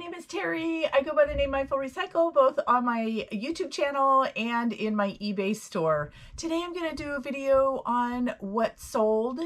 name is Terry. I go by the name Mindful Recycle, both on my YouTube channel and in my eBay store. Today I'm going to do a video on what sold.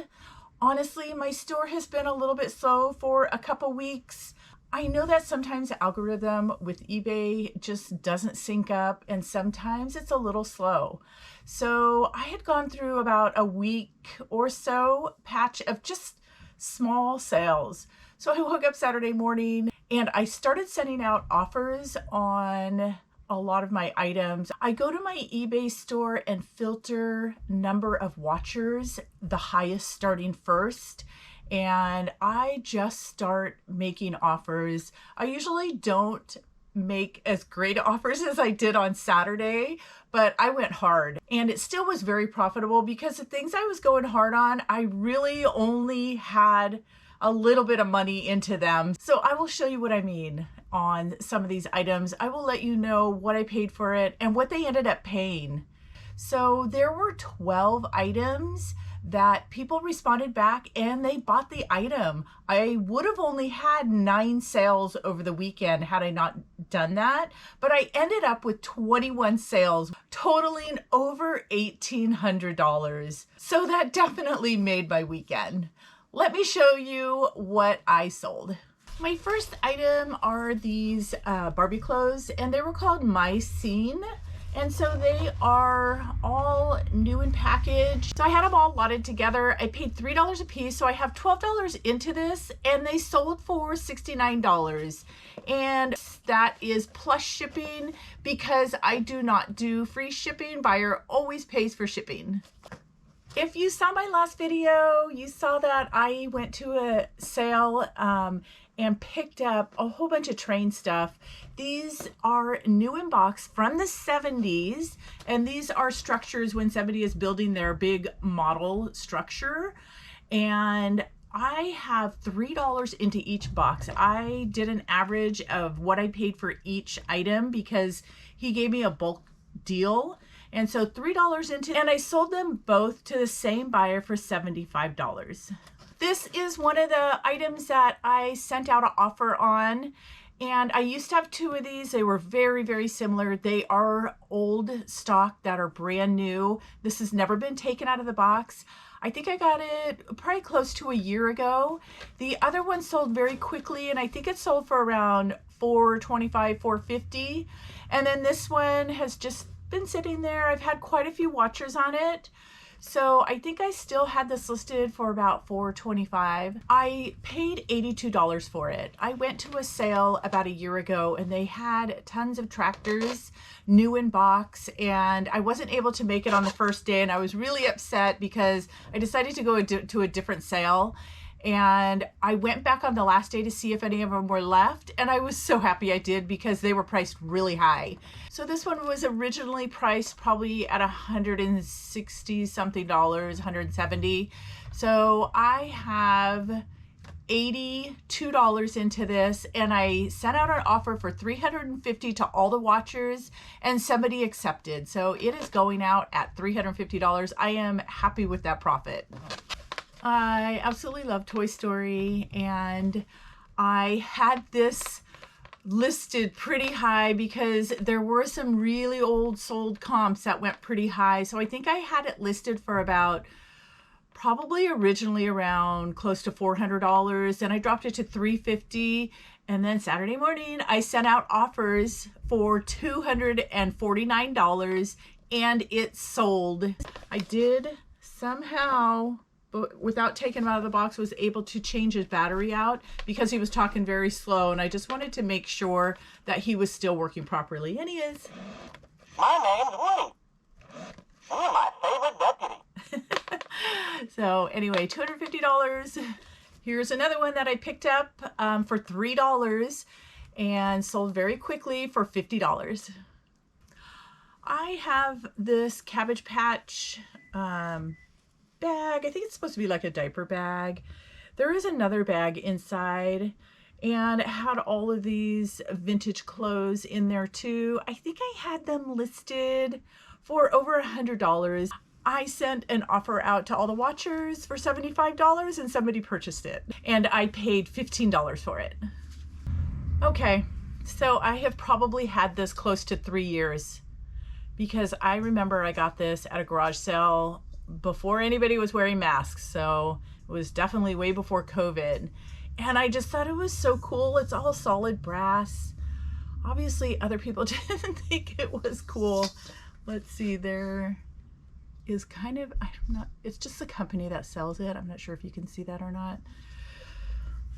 Honestly, my store has been a little bit slow for a couple weeks. I know that sometimes the algorithm with eBay just doesn't sync up and sometimes it's a little slow. So I had gone through about a week or so patch of just small sales. So I woke up Saturday morning and I started sending out offers on a lot of my items. I go to my eBay store and filter number of watchers, the highest starting first. And I just start making offers. I usually don't make as great offers as I did on Saturday, but I went hard and it still was very profitable because the things I was going hard on, I really only had a little bit of money into them. So I will show you what I mean on some of these items. I will let you know what I paid for it and what they ended up paying. So there were 12 items that people responded back and they bought the item. I would have only had 9 sales over the weekend had I not done that, but I ended up with 21 sales totaling over $1,800. So that definitely made my weekend. Let me show you what I sold. My first item are these Barbie clothes, and they were called My Scene. And so they are all new and packaged. So I had them all lotted together. I paid $3 a piece, so I have $12 into this, and they sold for $69. And that is plus shipping because I do not do free shipping. Buyer always pays for shipping. If you saw my last video, you saw that I went to a sale and picked up a whole bunch of train stuff. These are new in box from the 70s, and these are structures when somebody is building their big model structure. And I have $3 into each box. I did an average of what I paid for each item because he gave me a bulk deal. And so $3 into, and I sold them both to the same buyer for $75. This is one of the items that I sent out an offer on. And I used to have 2 of these. They were very, very similar. They are old stock that are brand new. This has never been taken out of the box. I think I got it probably close to a year ago. The other one sold very quickly, and I think it sold for around $425, $450. And then this one has just been sitting there. I've had quite a few watchers on it. So I think I still had this listed for about $425. I paid $82 for it. I went to a sale about a year ago and they had tons of tractors new in box, and I wasn't able to make it on the first day, and I was really upset because I decided to go to a different sale. And I went back on the last day to see if any of them were left, and I was so happy I did because they were priced really high. So this one was originally priced probably at $160 something, $170. So I have $82 into this, and I sent out an offer for $350 to all the watchers, and somebody accepted. So it is going out at $350. I am happy with that profit. I absolutely love Toy Story, and I had this listed pretty high because there were some really old sold comps that went pretty high. So I think I had it listed for about probably originally around close to $400, and I dropped it to $350. And then Saturday morning I sent out offers for $249 and it sold. I did somehow, but without taking him out of the box, was able to change his battery out because he was talking very slow, and I just wanted to make sure that he was still working properly, and he is. My name's Woody. You're my favorite deputy. So anyway, $250. Here's another one that I picked up for $3 and sold very quickly for $50. I have this Cabbage Patch bag. I think it's supposed to be like a diaper bag. There is another bag inside, and it had all of these vintage clothes in there too. I think I had them listed for over $100. I sent an offer out to all the watchers for $75 and somebody purchased it, and I paid $15 for it. Okay, so I have probably had this close to 3 years because I remember I got this at a garage sale before anybody was wearing masks. So it was definitely way before COVID. And I just thought it was so cool. It's all solid brass. Obviously other people didn't think it was cool. Let's see, there is kind of, I'm not, it's just the company that sells it. I'm not sure if you can see that or not.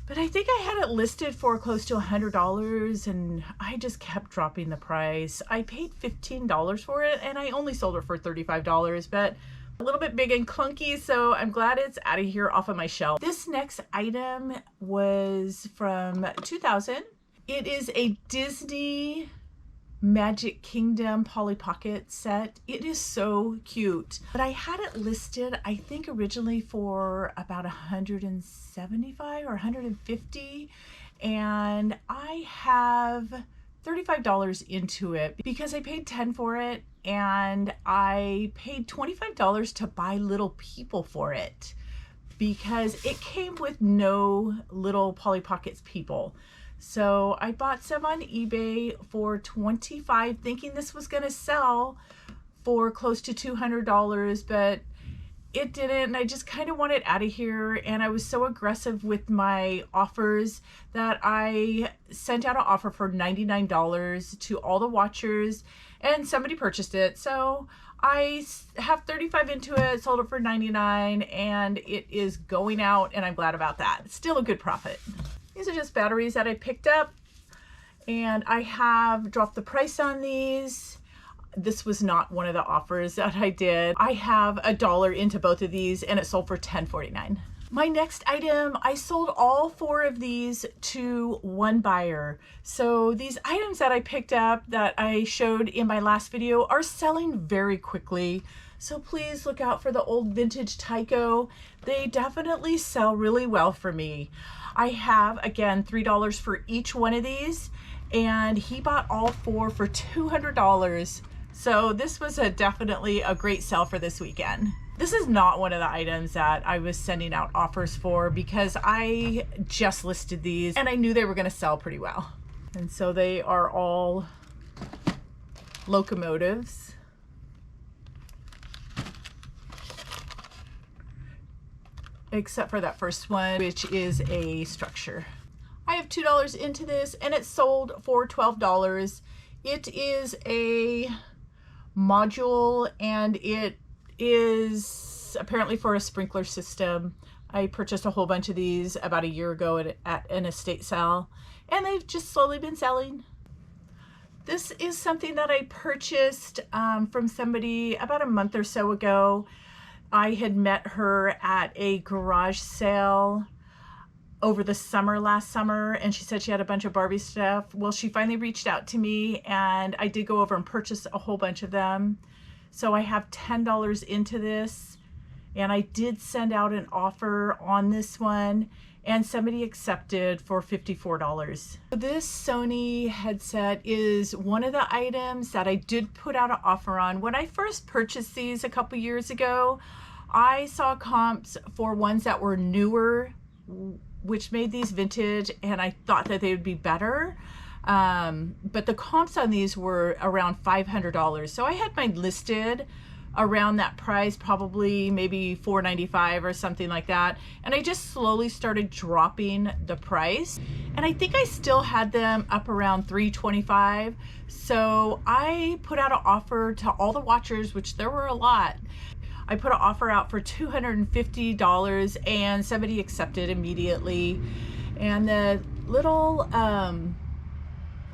But I think I had it listed for close to $100 and I just kept dropping the price. I paid $15 for it and I only sold it for $35, but a little bit big and clunky, so I'm glad it's out of here off of my shelf. This next item was from 2000. It is a Disney Magic Kingdom Polly Pocket set. It is so cute. But I had it listed, I think originally for about $175 or $150, and I have $35 into it because I paid $10 for it and I paid $25 to buy little people for it because it came with no little Polly Pockets people. So I bought some on eBay for $25, thinking this was going to sell for close to $200, but it didn't. And I just kind of wanted out of here. And I was so aggressive with my offers that I sent out an offer for $99 to all the watchers and somebody purchased it. So I have $35 into it, sold it for $99, and it is going out, and I'm glad about that. It's still a good profit. These are just batteries that I picked up, and I have dropped the price on these. This was not one of the offers that I did. I have $1 into both of these, and it sold for $10.49. My next item, I sold all 4 of these to one buyer. So these items that I picked up that I showed in my last video are selling very quickly. So please look out for the old vintage Tyco. They definitely sell really well for me. I have, again, $3 for each one of these, and he bought all 4 for $200. So this was definitely a great sell for this weekend. This is not one of the items that I was sending out offers for because I just listed these and I knew they were going to sell pretty well. And so they are all locomotives. Except for that first one, which is a structure. I have $2 into this and it sold for $12. It is a module and it is apparently for a sprinkler system. I purchased a whole bunch of these about a year ago at an estate sale, and they've just slowly been selling. This is something that I purchased from somebody about a month or so ago. I had met her at a garage sale over the summer, last summer, and she said she had a bunch of Barbie stuff. Well, she finally reached out to me and I did go over and purchase a whole bunch of them. So I have $10 into this, and I did send out an offer on this one and somebody accepted for $54. This Sony headset is one of the items that I did put out an offer on. When I first purchased these a couple years ago, I saw comps for ones that were newer, which made these vintage, and I thought that they would be better. But the comps on these were around $500. So I had mine listed around that price, probably maybe $495 or something like that. And I just slowly started dropping the price. And I think I still had them up around $325. So I put out an offer to all the watchers, which there were a lot. I put an offer out for $250 and somebody accepted immediately. And the little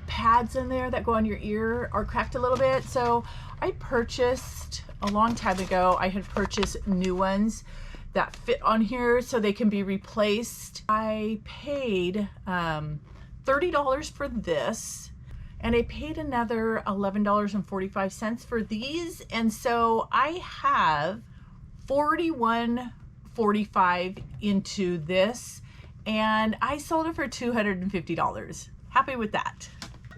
pads in there that go on your ear are cracked a little bit. So I purchased a long time ago, I had purchased new ones that fit on here so they can be replaced. I paid $30 for this, and I paid another $11.45 for these, and so I have $41.45 into this, and I sold it for $250. Happy with that.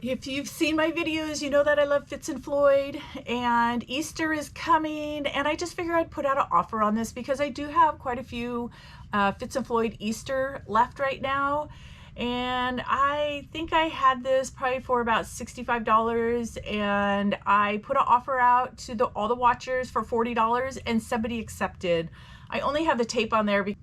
If you've seen my videos, you know that I love Fitz and Floyd, and Easter is coming, and I just figured I'd put out an offer on this because I do have quite a few Fitz and Floyd Easter left right now. and I think I had this probably for about $65, and I put an offer out to all the watchers for $40, and somebody accepted. I only have the tape on there because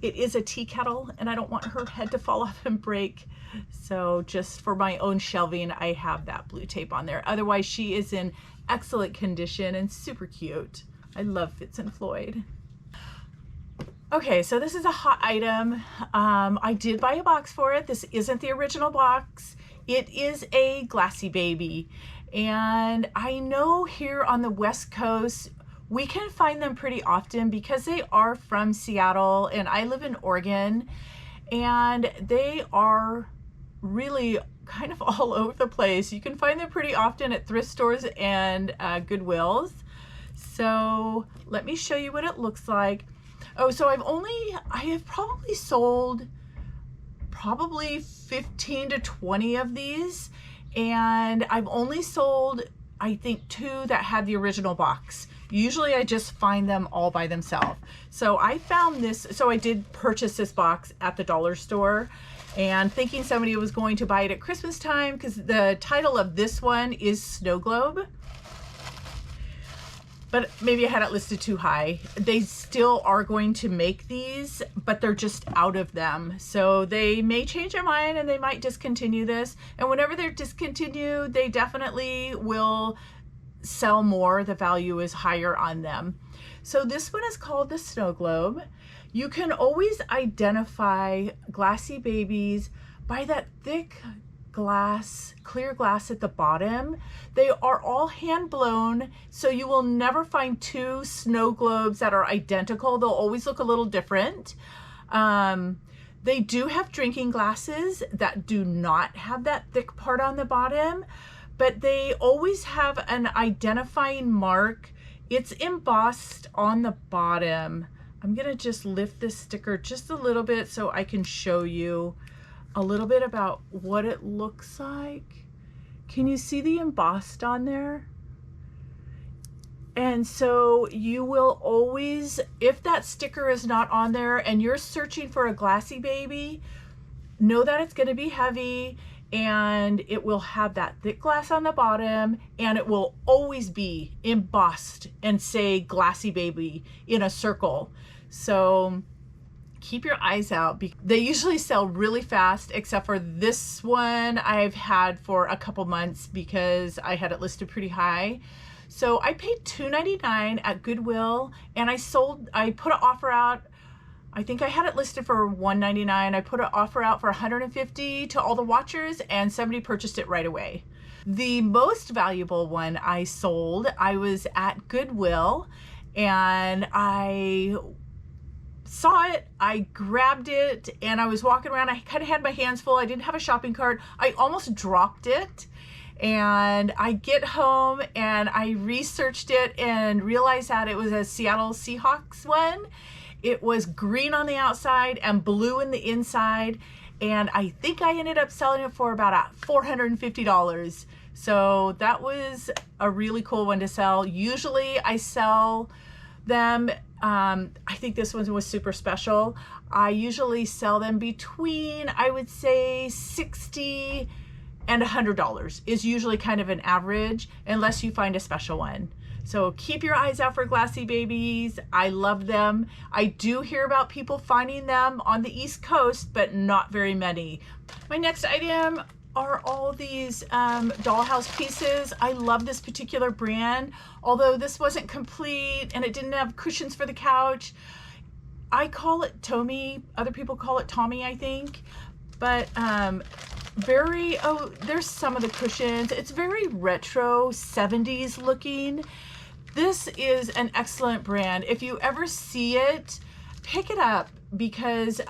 it is a tea kettle and I don't want her head to fall off and break. So just for my own shelving, I have that blue tape on there. Otherwise, she is in excellent condition and super cute. I love Fitz and Floyd. Okay, so this is a hot item. I did buy a box for it. This isn't the original box. It is a Glassy Baby. And I know here on the West Coast, we can find them pretty often because they are from Seattle and I live in Oregon. And they are really kind of all over the place. You can find them pretty often at thrift stores and Goodwills. So let me show you what it looks like. Oh, so I have probably sold 15 to 20 of these, and I've only sold, I think, 2 that had the original box. Usually I just find them all by themselves. So I found this, so I did purchase this box at the dollar store and thinking somebody was going to buy it at Christmas time because the title of this one is Snow Globe. But maybe I had it listed too high. They still are going to make these, but they're just out of them. So they may change their mind and they might discontinue this. And whenever they're discontinued, they definitely will sell more. The value is higher on them. So this one is called the Snow Globe. You can always identify Glassy Babies by that thick glass, clear glass at the bottom. They are all hand blown, so you will never find 2 snow globes that are identical. They'll always look a little different. They do have drinking glasses that do not have that thick part on the bottom, but they always have an identifying mark. It's embossed on the bottom. I'm gonna just lift this sticker just a little bit so I can show you a little bit about what it looks like. Can you see the embossed on there? And so you will always, if that sticker is not on there and you're searching for a Glassy Baby, know that it's going to be heavy and it will have that thick glass on the bottom, and it will always be embossed and say Glassy Baby in a circle. So keep your eyes out. They usually sell really fast, except for this one I've had for a couple months because I had it listed pretty high. So I paid $2.99 at Goodwill, and I put an offer out. I think I had it listed for $1.99. I put an offer out for $150 to all the watchers, and somebody purchased it right away. The most valuable one I sold, I was at Goodwill, and I saw it, I grabbed it, and I was walking around. I kind of had my hands full. I didn't have a shopping cart. I almost dropped it, and I get home and I researched it and realized that it was a Seattle Seahawks one. It was green on the outside and blue in the inside, and I think I ended up selling it for about $450. So that was a really cool one to sell. Usually I sell them, I think this one was super special. I usually sell them between, I would say, $60 and $100 is usually kind of an average, unless you find a special one. So keep your eyes out for Glassy Babies. I love them. I do hear about people finding them on the East Coast, but not very many. My next item are all these dollhouse pieces. I love this particular brand, although this wasn't complete and it didn't have cushions for the couch. I call it Tommy. Other people call it Tommy, I think. But there's some of the cushions. It's very retro 70s looking. This is an excellent brand. If you ever see it, pick it up because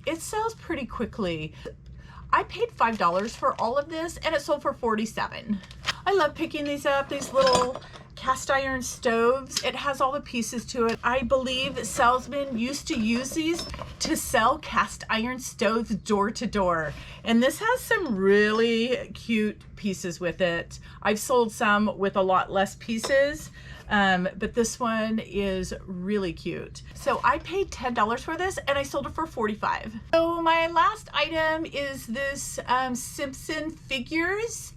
it sells pretty quickly. I paid $5 for all of this and it sold for $47. I love picking these up, these little cast iron stoves. It has all the pieces to it. I believe salesmen used to use these to sell cast iron stoves door to door. And this has some really cute pieces with it. I've sold some with a lot less pieces. But this one is really cute. So I paid $10 for this and I sold it for $45. So my last item is this Simpson figures.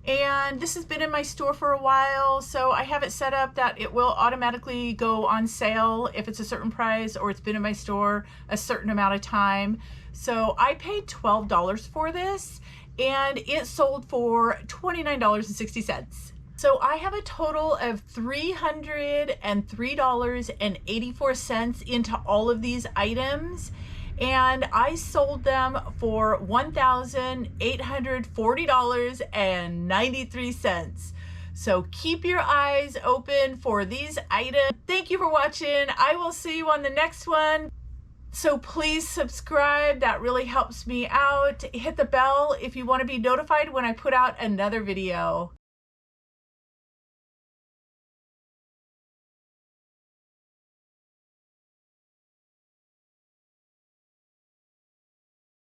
And this has been in my store for a while, so I have it set up that it will automatically go on sale if it's a certain price or it's been in my store a certain amount of time. So I paid $12 for this and it sold for $29.60. So I have a total of $303.84 into all of these items, and I sold them for $1,840.93. So keep your eyes open for these items. Thank you for watching. I will see you on the next one. So please subscribe, that really helps me out. Hit the bell if you want to be notified when I put out another video.